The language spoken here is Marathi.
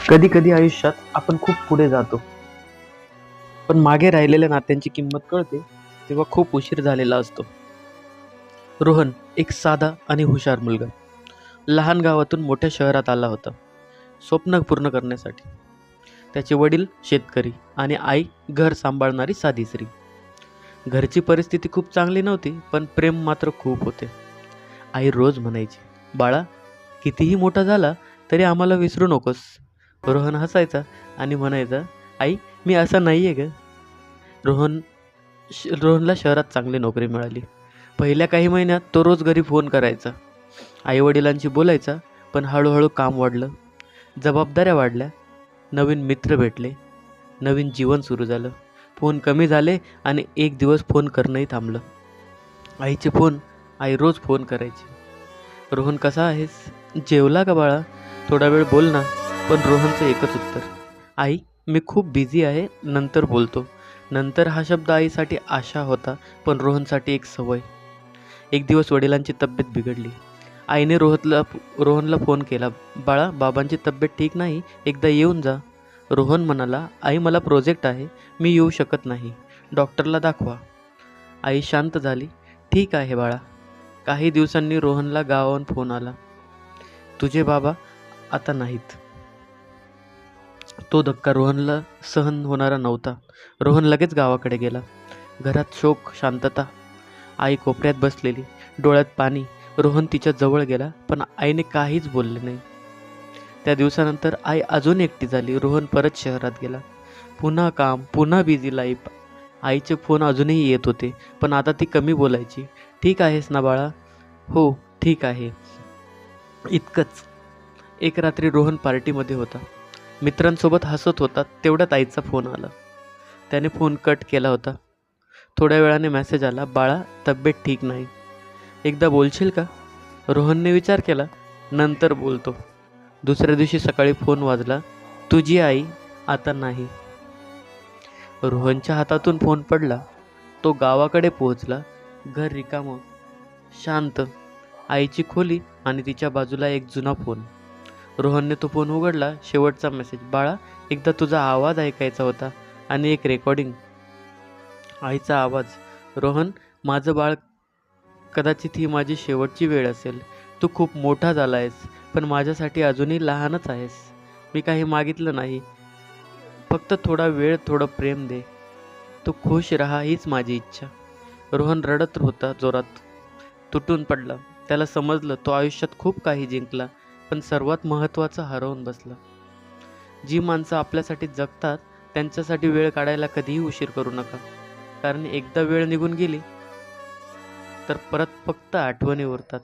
कधी कधी आयुष्यात आपण खूप पुढे जातो, पण मागे राहिलेल्या नात्यांची किंमत कळते तेव्हा खूप उशीर झालेला असतो. रोहन एक साधा आणि हुशार मुलगा लहान गावातून मोठ्या शहरात आला होता, स्वप्न पूर्ण करण्यासाठी. त्याचे वडील शेतकरी आणि आई घर सांभाळणारी साधी स्त्री. घरची परिस्थिती खूप चांगली नव्हती, पण प्रेम मात्र खूप होते. आई रोज म्हणायची, बाळा, कितीही मोठा झाला तरी आम्हाला विसरू नकोस. रोहन हसायचा आणि म्हणायचा, आई, मी असा नाही आहे ग. रोहनला शहरात चांगली नोकरी मिळाली. पहिल्या काही महिन्यात तो रोज घरी फोन करायचा, आईवडिलांशी बोलायचा. पण हळूहळू काम वाढलं, जबाबदाऱ्या वाढल्या, नवीन मित्र भेटले, नवीन जीवन सुरू झालं. फोन कमी झाले आणि एक दिवस फोन करणंही थांबलं. आईचे फोन आई रोज फोन करायची. रोहन, कसा आहेस? जेवला का बाळा? थोडा वेळ बोल ना. पण रोहनचं एकच उत्तर, आई, मी खूप बिझी आहे, नंतर बोलतो. नंतर हा शब्द आईसाठी आशा होता, पण रोहनसाठी एक सवय. एक दिवस वडिलांची तब्येत बिघडली. आईने रोहनला फोन केला, बाळा, बाबांची तब्येत ठीक नाही, एकदा येऊन जा. रोहन म्हणाला, आई, मला प्रोजेक्ट आहे, मी येऊ शकत नाही, डॉक्टरला दाखवा. आई शांत झाली. ठीक आहे बाळा. काही दिवसांनी रोहनला गावाहून फोन आला, तुझे बाबा आता नाहीत. तो धक्का रोहनला सहन होणारा नव्हता. रोहन लगेच गावाकडे गेला. घरात शोक, शांतता. आई कोपऱ्यात बसलेली, डोळ्यात पाणी. रोहन तिच्या जवळ गेला, पण आईने काहीच बोलले नाही. त्या दिवसानंतर आई अजून एकटी झाली. रोहन परत शहरात गेला. पुन्हा काम, पुन्हा बिझी लाईफ. आईचे फोन अजूनही येत होते, पण आता ती कमी बोलायची. ठीक आहेस ना बाळा? हो, ठीक आहे, इतकंच. एक रात्री रोहन पार्टीमध्ये होता, मित्रांसोबत हसत होता, तेवढ्यात आईचा फोन आला. त्याने फोन कट केला होता. थोड्या वेळाने मेसेज आला, बाळा, तब्येत ठीक नाही, एकदा बोलशील का? रोहनने विचार केला, नंतर बोलतो. दुसऱ्या दिवशी सकाळी फोन वाजला, तुझी आई आता नाही. रोहनच्या हातातून फोन पडला. तो गावाकडे पोहोचला. घर रिकामं, शांत. आईची खोली आणि तिच्या बाजूला एक जुना फोन. रोहनने तो फोन उघडला. शेवटचा मेसेज, बाळा, एकदा तुझा आवाज ऐकायचा होता. आणि एक रेकॉर्डिंग. आईचा आवाज, रोहन, माझं बाळ, कदाचित ही माझी शेवटची वेळ असेल. तू खूप मोठा झाला आहेस, पण माझ्यासाठी अजूनही लहानच आहेस. मी काही मागितलं नाही, फक्त थोडा वेळ, थोडं प्रेम दे. तू खुश राहा, हीच माझी इच्छा. रोहन रडत होता जोरात, तुटून पडला. त्याला समजलं, तो आयुष्यात खूप काही जिंकला, पण सर्वात महत्त्वाचं हरवून बसला. जी माणसं आपल्यासाठी जगतात त्यांच्यासाठी वेळ काढायला कधीही उशीर करू नका, कारण एकदा वेळ निघून गेली तर परत फक्त आठवणी उरतात.